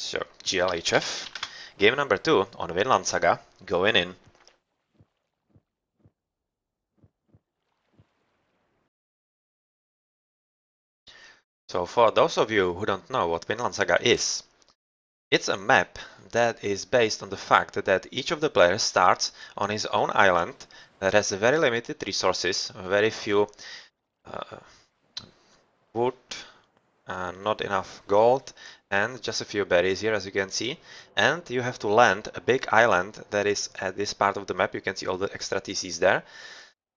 So, GLHF, game number 2 on Vinlandsaga, going in. So for those of you who don't know what Vinlandsaga is, it's a map that is based on the fact that each of the players starts on his own island that has very limited resources, very few wood, not enough gold, and just a few berries here, as you can see. And you have to land a big island that is at this part of the map. You can see all the extra TCs there.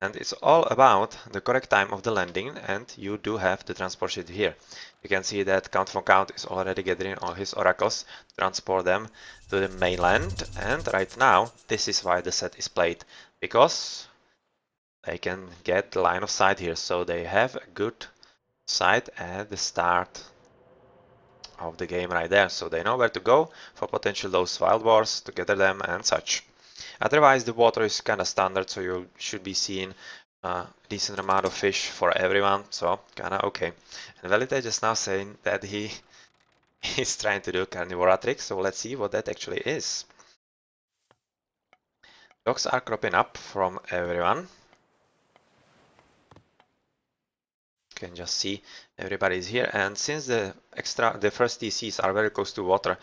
And it's all about the correct time of the landing, and you do have the transport sheet here. You can see that Count von Count is already gathering all his oracles to transport them to the mainland. And right now, this is why the set is played, because they can get the line of sight here. So they have a good sight at the start of the game right there. So they know where to go for potential those wild wars to gather them and such. Otherwise, the water is kind of standard, so you should be seeing a decent amount of fish for everyone, so kind of okay. And Velite just now saying that he is trying to do carnivora trick, so let's see what that actually is. Dogs are cropping up from everyone. You can just see everybody's here, and since the first TCs are very close to water,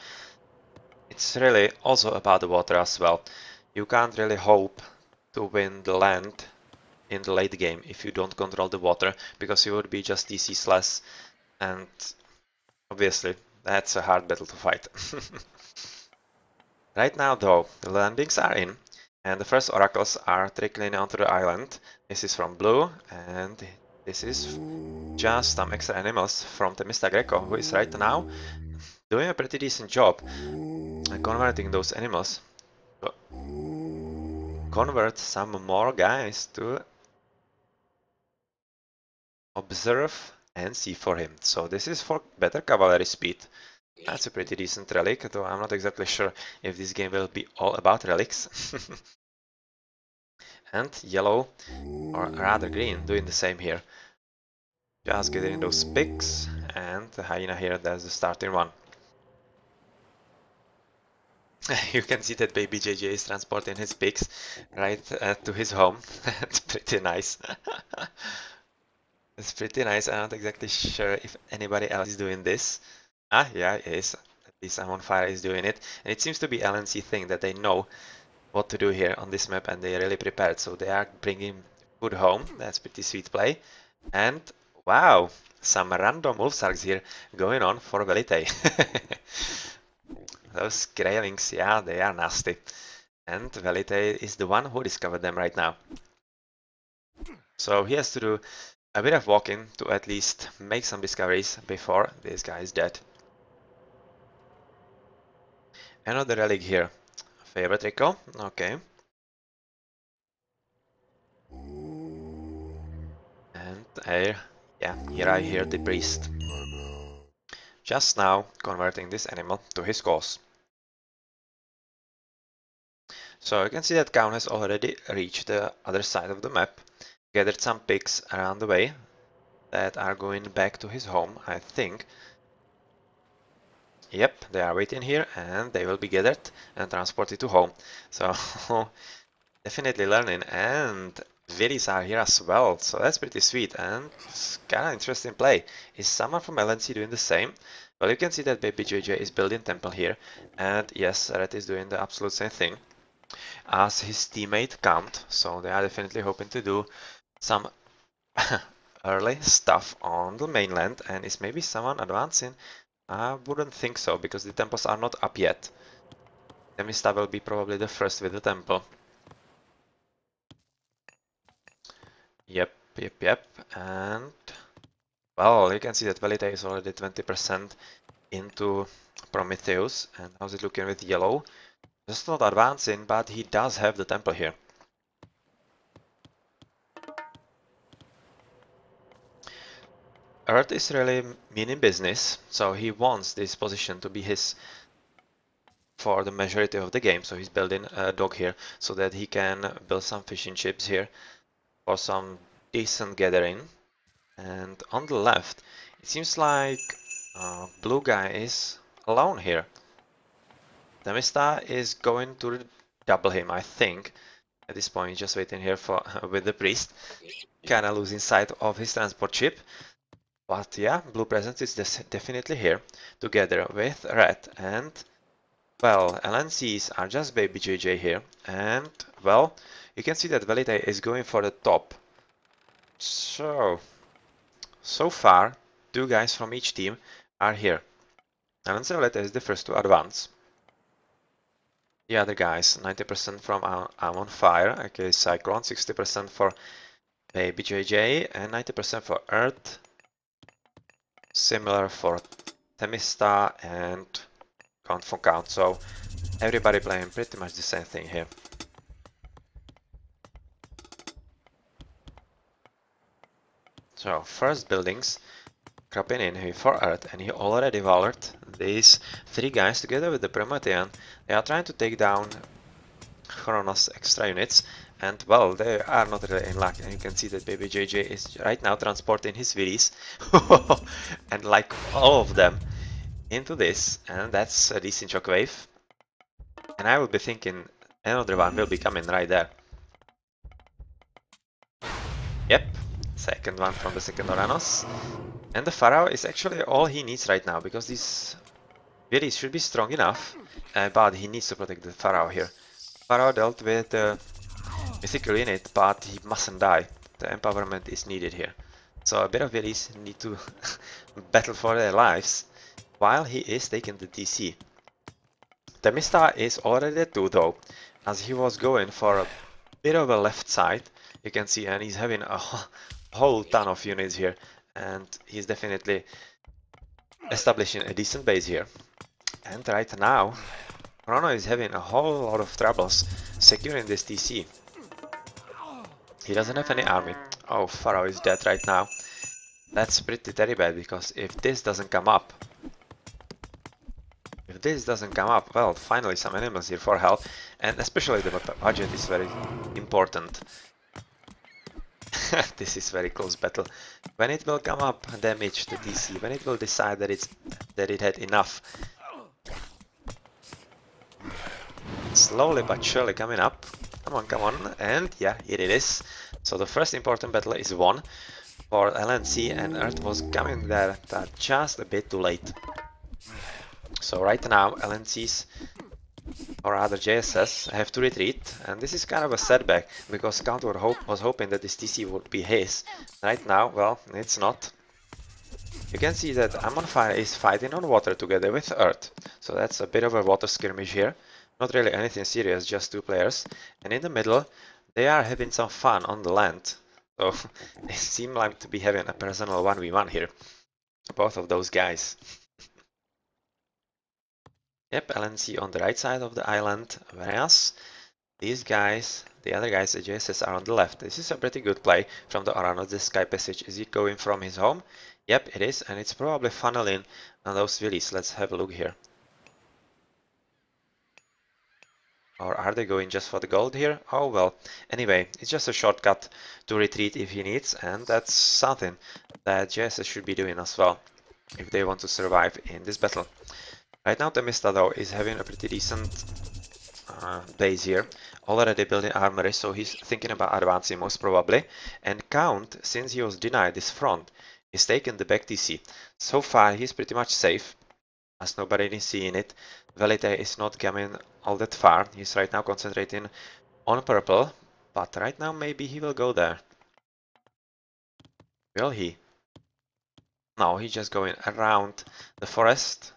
it's really also about the water as well. You can't really hope to win the land in the late game if you don't control the water, because you would be just TCs less, and obviously that's a hard battle to fight. Right now though, the landings are in, and the first oracles are trickling onto the island. This is from Blue, and this is just some extra animals from Temista Greco, who is right now doing a pretty decent job converting those animals to convert some more guys to observe and see for him. So this is for better cavalry speed. That's a pretty decent relic, though I'm not exactly sure if this game will be all about relics. And yellow, or rather green, doing the same here. Just getting those pigs, and the hyena here, that's the starting one. You can see that baby JJ is transporting his pigs right to his home. That's pretty nice. It's pretty nice. I'm not exactly sure if anybody else is doing this. Ah, yeah, it is. At least I'm on fire is doing it. And it seems to be LNC thing that they know what to do here on this map, and they're really prepared. So they are bringing food home. That's pretty sweet play. And wow, some random wolfsarks here going on for Velite. Those graylings, yeah, they are nasty. And Velite is the one who discovered them right now. So he has to do a bit of walking to at least make some discoveries before this guy is dead. Another relic here. Favorite Rico? Okay. And yeah, here I hear the priest. Just now converting this animal to his cause. So you can see that Count has already reached the other side of the map, gathered some pigs around the way that are going back to his home, I think. Yep, they are waiting here, and they will be gathered and transported to home. So definitely learning, and Viris are here as well, so that's pretty sweet, and it's kind of interesting play. Is someone from LNC doing the same? Well, you can see that baby JJ is building temple here, and yes, Red is doing the absolute same thing as his teammate Count, so they are definitely hoping to do some early stuff on the mainland. And is maybe someone advancing? I wouldn't think so, because the temples are not up yet. Temista will be probably the first with the temple. Yep, and well, you can see that Velite is already 20% into Prometheus. And how's it looking with yellow? Just not advancing, but he does have the temple here. Earth is really meaning business, so he wants this position to be his for the majority of the game. So he's building a dock here so that he can build some fishing ships here for some decent gathering. And on the left, it seems like blue guy is alone here. Temista is going to double him, I think. At this point, he's just waiting here for with the priest. Kinda losing sight of his transport ship. But yeah, blue presence is definitely here, together with red. And, well, LNCs are just baby JJ here. And, well, you can see that Velite is going for the top. So far, two guys from each team are here. LNC Velite is the first to advance. The other guys, 90% from I'm on Fire, okay, Cyclone, 60% for Baby JJ, and 90% for Earth. Similar for Temista and Count for Count, so everybody playing pretty much the same thing here. So, first buildings cropping in here for Earth, and he already valored these three guys together with the Promethean. They are trying to take down Chronos extra units, and well, they are not really in luck, and you can see that baby JJ is right now transporting his Willies and like all of them into this, and that's a decent shockwave. And I will be thinking another one will be coming right there. Yep, second one from the second Oranos. And the Pharaoh is actually all he needs right now, because these Willies should be strong enough, but he needs to protect the Pharaoh here. Pharaoh dealt with the mythical unit, but he mustn't die. The empowerment is needed here. So a bit of Willies need to battle for their lives, while he is taking the DC. Temista is already at 2 though, as he was going for a bit of a left side, you can see, and he's having a whole ton of units here, and he's definitely establishing a decent base here. And right now, Chrono is having a whole lot of troubles securing this TC. He doesn't have any army. Oh, Pharaoh is dead right now. That's pretty terrible, because if this doesn't come up, well, finally some animals here for help, and especially the budget is very important. This is very close battle. When it will come up, damage the DC, when it will decide that it had enough. Slowly but surely coming up. Come on, and yeah, here it is. So the first important battle is won for LNC, and Earth was coming there but just a bit too late. So right now LNCs, or rather JSS, have to retreat, and this is kind of a setback, because Count was hoping that this TC would be his. Right now, well, it's not. You can see that I'm on Fire is fighting on water together with Earth, so that's a bit of a water skirmish here. Not really anything serious, just two players. And in the middle, they are having some fun on the land. So they seem like to be having a personal 1v1 here. Both of those guys. Yep, LNC on the right side of the island, whereas these guys, the other guys at JSS, are on the left. This is a pretty good play from the Oranos. This Sky Passage, is he going from his home? Yep, it is, and it's probably funneling on those Willies. Let's have a look here. Or are they going just for the gold here? Oh well, anyway, it's just a shortcut to retreat if he needs, and that's something that JSS should be doing as well, if they want to survive in this battle. Right now Temista though is having a pretty decent base here, already building armory, so he's thinking about advancing most probably. And Count, since he was denied this front, is taking the back TC. So far he's pretty much safe, as nobody is seeing it. Velite is not coming all that far. He's right now concentrating on purple, but right now maybe he will go there. Will he? No, he's just going around the forest.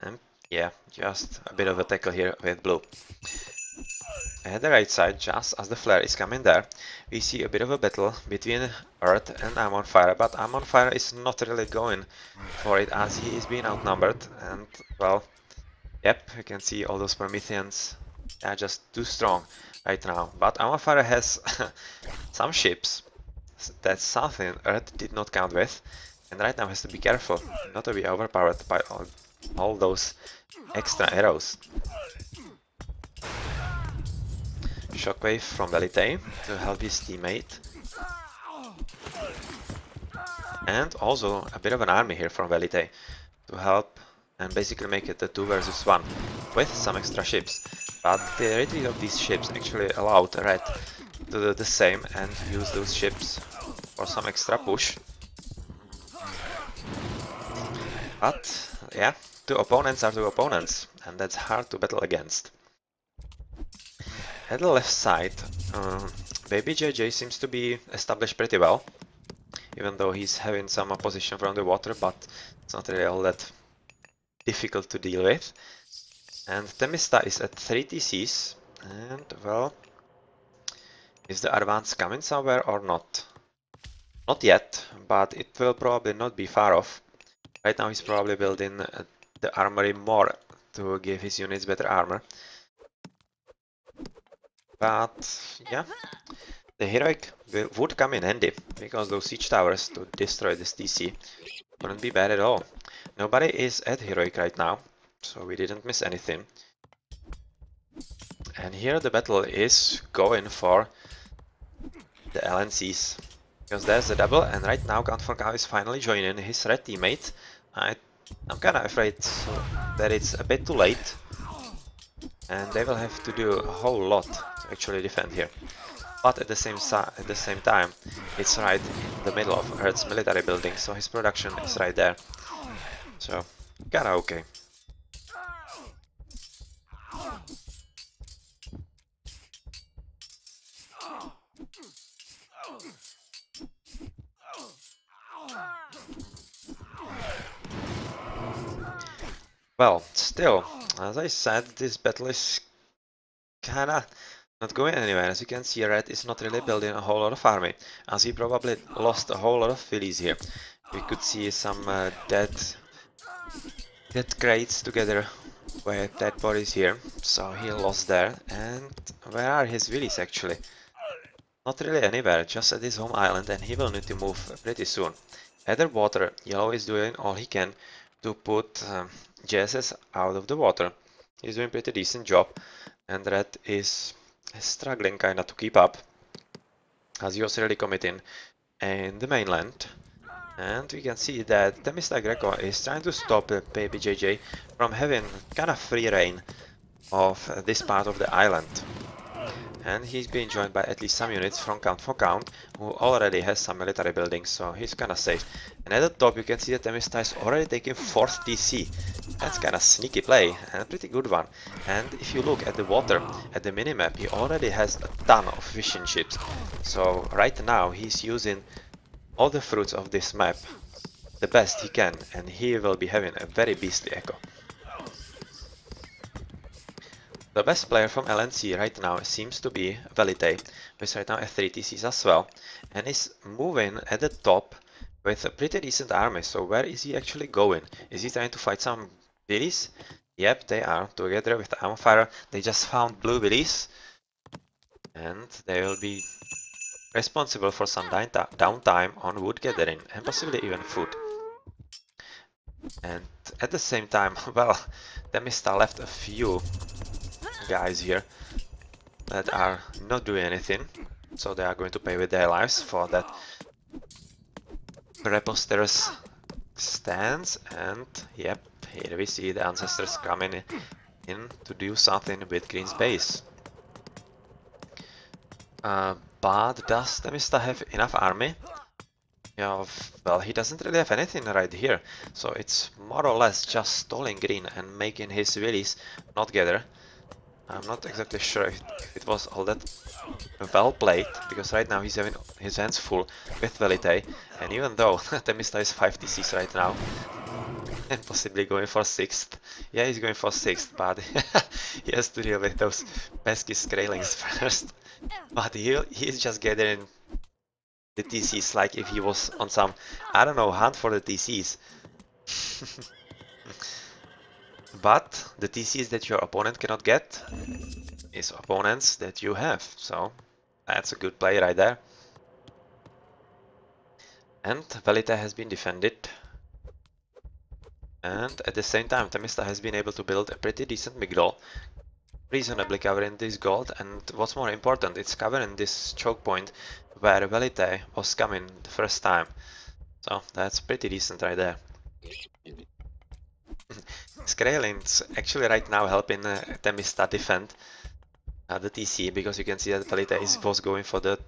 And yeah, just a bit of a tackle here with blue. At the right side, just as the flare is coming there, we see a bit of a battle between Earth and I'm on Fire, but I'm on Fire is not really going for it, as he is being outnumbered, and well, yep, you can see all those Prometheans are just too strong right now. But I'm on Fire has some ships. That's something Earth did not count with, and right now has to be careful not to be overpowered by all those extra arrows. Shockwave from Velite to help his teammate. And also a bit of an army here from Velite to help and basically make it a 2 versus 1. with some extra ships. But the retreat of these ships actually allowed Red to do the same and use those ships for some extra push. But yeah, two opponents are two opponents, and that's hard to battle against. At the left side, Baby JJ seems to be established pretty well, even though he's having some opposition from the water, but it's not really all that difficult to deal with. And Temista is at 3 TCs, and well, is the advance coming somewhere or not? Not yet, but it will probably not be far off. Right now he's probably building the armory more to give his units better armor. But yeah, the heroic would come in handy, because those siege towers to destroy this TC wouldn't be bad at all. Nobody is at heroic right now, so we didn't miss anything. And here the battle is going for the LNCs, because there's the double, and right now Count for Cow is finally joining his red teammate. I'm kinda afraid that it's a bit too late, and they will have to do a whole lot to actually defend here. But at the same time, it's right in the middle of Earth's military building, so his production is right there. So, kinda okay. Well, still, as I said, this battle is kinda not going anywhere. As you can see, Red is not really building a whole lot of army, as he probably lost a whole lot of fillies here. We could see some dead crates together with dead bodies here, so he lost there. And where are his villies actually? Not really anywhere, just at his home island, and he will need to move pretty soon. At the water, Yellow is doing all he can to put JSS out of the water. He's doing a pretty decent job, and Red is struggling kinda to keep up, as he was really committing in the mainland. And we can see that Temista Greco is trying to stop Baby JJ from having kinda free reign of this part of the island. And he's being joined by at least some units from Count for Count, who already has some military buildings, so he's kinda safe. And at the top you can see that Temista is already taking 4th TC. That's kinda sneaky play, and a pretty good one. And if you look at the water, at the minimap, he already has a ton of fishing ships. So right now he's using all the fruits of this map the best he can, and he will be having a very beastly echo. The best player from LNC right now seems to be Velite, who is right now at 3 TCs as well, and is moving at the top with a pretty decent army. So where is he actually going? Is he trying to fight some Willies? Yep, they are, together with Amfire. They just found blue Willies, and they will be responsible for some downtime on wood gathering, and possibly even food. And at the same time, well, Temista left a few guys here that are not doing anything, so they are going to pay with their lives for that preposterous stance. And yep, here we see the ancestors coming in to do something with Green's base. But does Temista have enough army? Yeah, well, he doesn't really have anything right here, so it's more or less just stalling Green and making his willies not gather. I'm not exactly sure if it was all that well played, because right now he's having his hands full with Velite, and even though Temista is 5 TCs right now, and possibly going for 6th, yeah, he's going for 6th, but he has to deal with those pesky Skrelings first. But he's just gathering the TCs like if he was on some, I don't know, hunt for the TCs. But the TCs that your opponent cannot get is opponents that you have, so that's a good play right there. And Velite has been defended, and at the same time Temista has been able to build a pretty decent Migdol, reasonably covering this gold, and what's more important, it's covering this choke point where Velite was coming the first time, so that's pretty decent right there. Skraelin's actually right now helping Temista defend the TC, because you can see that Velite was going for the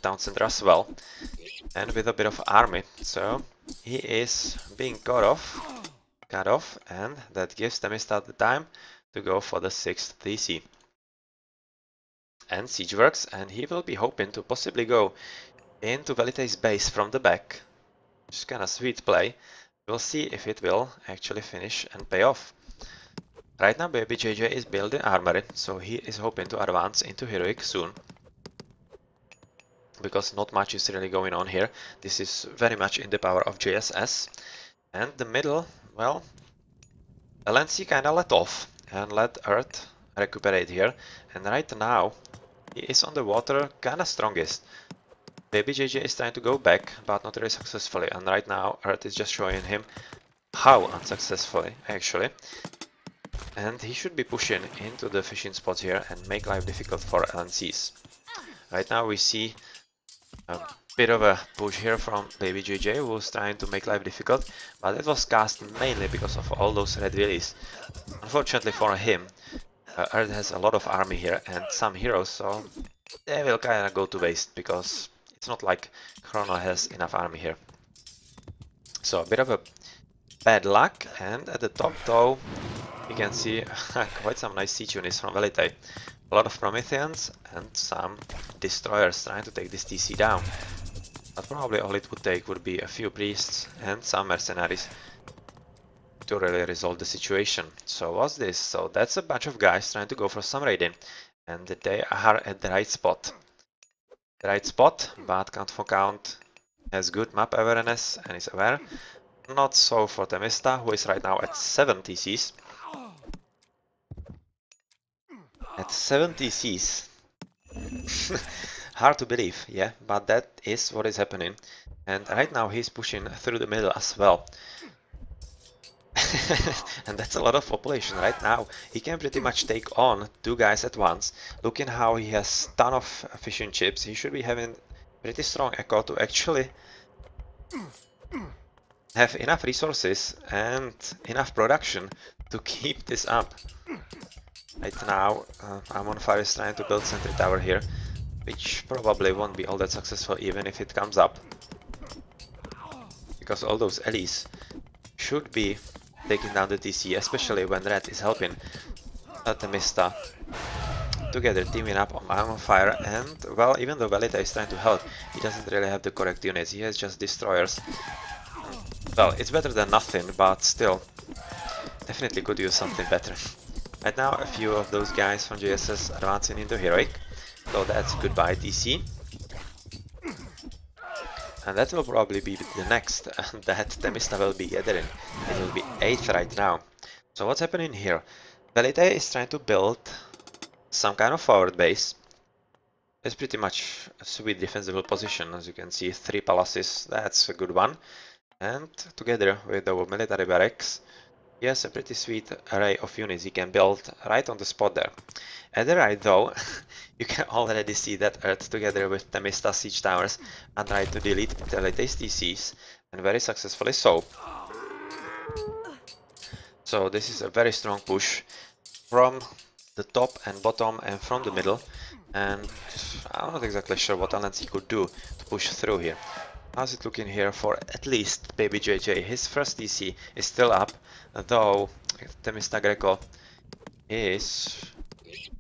town center as well, and with a bit of army, so he is being cut off, and that gives Temista the time to go for the 6th TC. And siege works, and he will be hoping to possibly go into Velite's base from the back. Just kind of sweet play. We'll see if it will actually finish and pay off. Right now Baby JJ is building armory, so he is hoping to advance into heroic soon. Because not much is really going on here. This is very much in the power of JSS. And the middle, well, LNC kinda let off and let Earth recuperate here. And right now he is on the water kinda strongest. Baby JJ is trying to go back, but not really successfully. And right now Earth is just showing him how unsuccessfully actually. And he should be pushing into the fishing spots here and make life difficult for LNCs. Right now we see a bit of a push here from Baby JJ, who's trying to make life difficult, but it was cast mainly because of all those red willies. Unfortunately for him, Earth has a lot of army here and some heroes, so they will kinda go to waste, because it's not like Chrono has enough army here. So a bit of a bad luck, and at the top though, you can see quite some nice siege units from Velite. A lot of Prometheans and some destroyers trying to take this TC down. But probably all it would take would be a few priests and some mercenaries to really resolve the situation. So what's this? So that's a bunch of guys trying to go for some raiding, and they are at the right spot. The right spot, but Count for Count has good map awareness and is aware. Not so for Temista, who is right now at 7 TCs. At 7 TCs. Hard to believe, yeah, but that is what is happening. And right now he's pushing through the middle as well. And that's a lot of population right now. He can pretty much take on 2 guys at once. Looking how he has ton of fishing chips, he should be having pretty strong echo to actually have enough resources and enough production to keep this up. Right now, Amon Fire is trying to build Sentry Tower here, which probably won't be all that successful even if it comes up. Because all those Ellies should be taking down the TC, especially when Red is helping Temista. Together teaming up on Amon Fire, and well, even though Velita is trying to help, he doesn't really have the correct units, he has just destroyers. Well, it's better than nothing, but still, definitely could use something better. Right now, a few of those guys from JSS advancing into Heroic, so that's goodbye TC. And that will probably be the next that Temista will be gathering. It will be 8th right now. So what's happening here? Velite is trying to build some kind of forward base. It's pretty much a sweet defensible position, as you can see, 3 palaces, that's a good one. And together with the military barracks, he has a pretty sweet array of units he can build right on the spot there. At the right though, you can already see that Earth together with Temista siege towers are trying to delete the latest TCs, and very successfully so. So this is a very strong push from the top and bottom and from the middle, and I'm not exactly sure what LNC could do to push through here. How's it looking here for at least Baby JJ? His first TC is still up, though Temista Greco is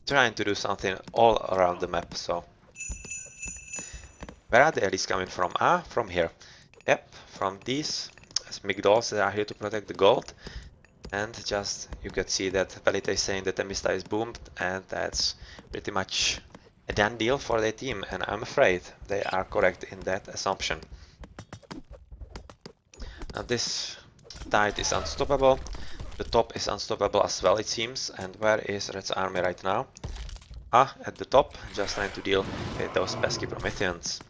trying to do something all around the map, so... Where are the allies coming from? Ah, from here. Yep, from these Migdols that are here to protect the gold. And just, you can see that Velite is saying that Temista is boomed, and that's pretty much a done deal for their team, and I'm afraid they are correct in that assumption. Now this tide is unstoppable, the top is unstoppable as well, it seems. And where is Red's army right now? Ah, at the top, just trying to deal with those pesky Prometheans.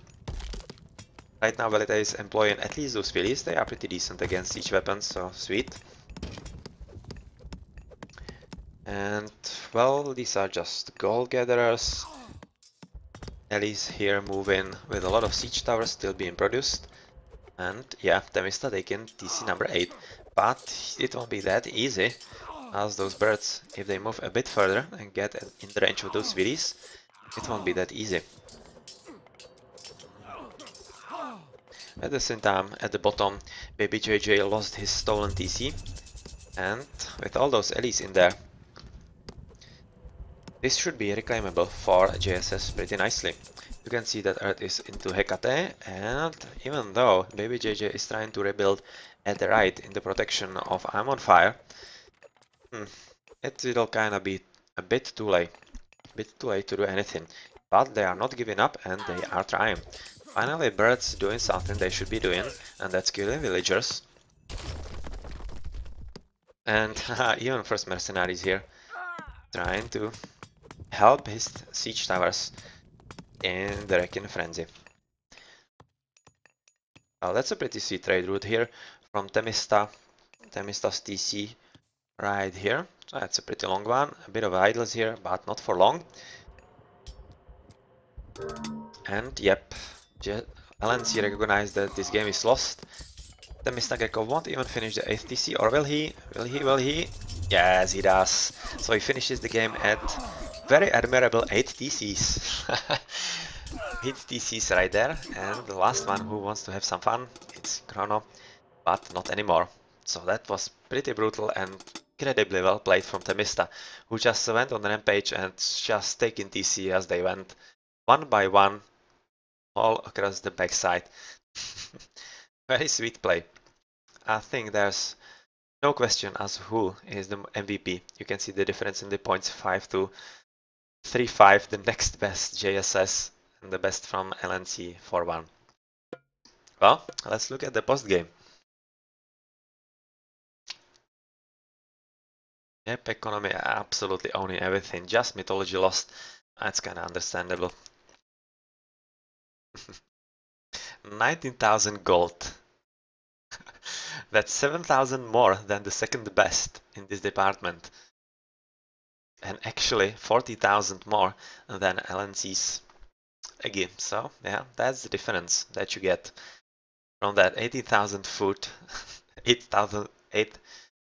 Right now Velite is employing at least those Phillies, they are pretty decent against siege weapons, so sweet. And well, these are just gold gatherers. Ellie's here moving with a lot of siege towers still being produced. And yeah, Temista taking TC number 8. but it won't be that easy, as those birds, if they move a bit further and get in the range of those Viris, it won't be that easy. At the same time, at the bottom, Baby JJ lost his stolen TC, and with all those Ellies in there, this should be reclaimable for JSS pretty nicely. You can see that Earth is into Hecate, and even though Baby JJ is trying to rebuild at the right in the protection of I'm on Fire, it will kinda be a bit too late. To do anything. But they are not giving up and they are trying. Finally, birds doing something they should be doing, and that's killing villagers. And even first mercenaries here, trying to help his siege towers in the wrecking frenzy. Well, that's a pretty sweet trade route here from Themista's TC right here. So that's a pretty long one. A bit of idles here, but not for long. And yep, LNC recognized that this game is lost. The Mr. Gecko won't even finish the 8th TC, or will he? Will he? Yes, he does. So he finishes the game at very admirable 8 TCs. 8 TCs right there, and the last one who wants to have some fun, it's Chrono, but not anymore. So that was pretty brutal and incredibly well played from Temista, who just went on the rampage and just taking TC as they went, one by one, all across the backside. Very sweet play. I think there's no question as who is the MVP. You can see the difference in the points, 5 to 3-5, the next best JSS and the best from LNC 4-1. Well, let's look at the post game. Yep, economy absolutely owning everything, just Mythology lost. That's kinda understandable. 19,000 gold. That's 7,000 more than the second best in this department. And actually 40,000 more than LNC's again. So yeah, that's the difference that you get from that 80,000 foot,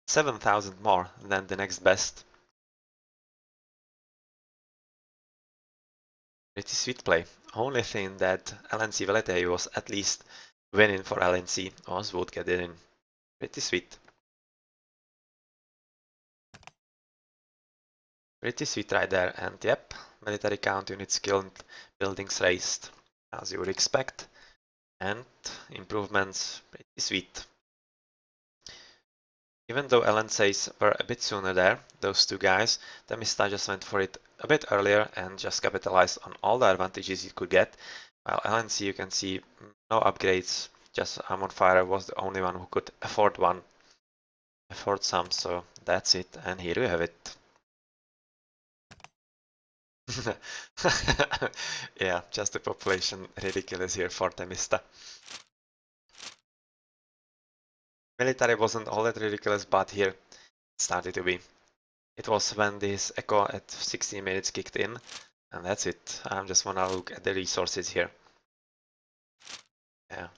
7,000 more than the next best. Pretty sweet play. Only thing that LNC Veletei was at least winning for LNC was Vodka in. Pretty sweet. Pretty sweet right there, and yep, military count units killed, buildings raised, as you would expect, and improvements pretty sweet. Even though LNCs were a bit sooner there, those two guys, Temista just went for it a bit earlier and just capitalized on all the advantages he could get, while LNC, you can see no upgrades, just I'm on Fire was the only one who could afford some, so that's it, and here we have it. Yeah, just the population ridiculous here for Temista. Military wasn't all that ridiculous, but here it started to be. It was when this echo at 16 minutes kicked in, and that's it. I just wanna look at the resources here. Yeah.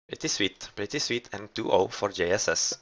Pretty sweet, and 2-0 for JSS.